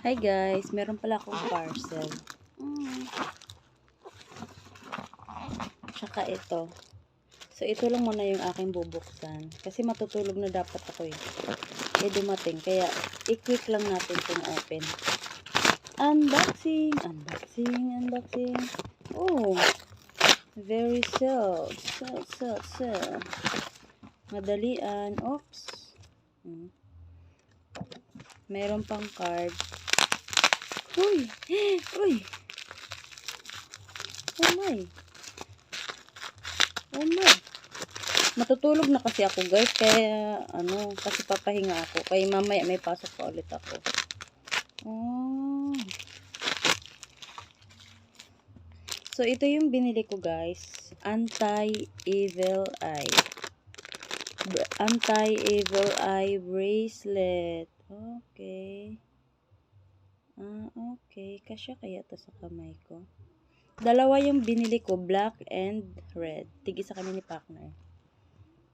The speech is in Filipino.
Hi guys, meron pala akong parcel. Tsaka ito. So ito lang muna yung aking bubuksan. Kasi matutulog na dapat ako eh. Dumating. Kaya i-quick lang natin itong open. Unboxing! Unboxing! Unboxing! Oh! Very soft. So. Madalian. Oops. Meron pang card. Uy! Uy! Oh my! Oh my! Matutulog na kasi ako guys. Kaya kasi papahinga ako. Kaya mamaya may pasok pa ulit ako. Oh. So ito yung binili ko guys. Anti-evil eye. Anti-evil eye bracelet. Okay. Okay. Kasya kaya to sa kamay ko. Dalawa yung binili ko, black and red. Tig-isa kami ni partner.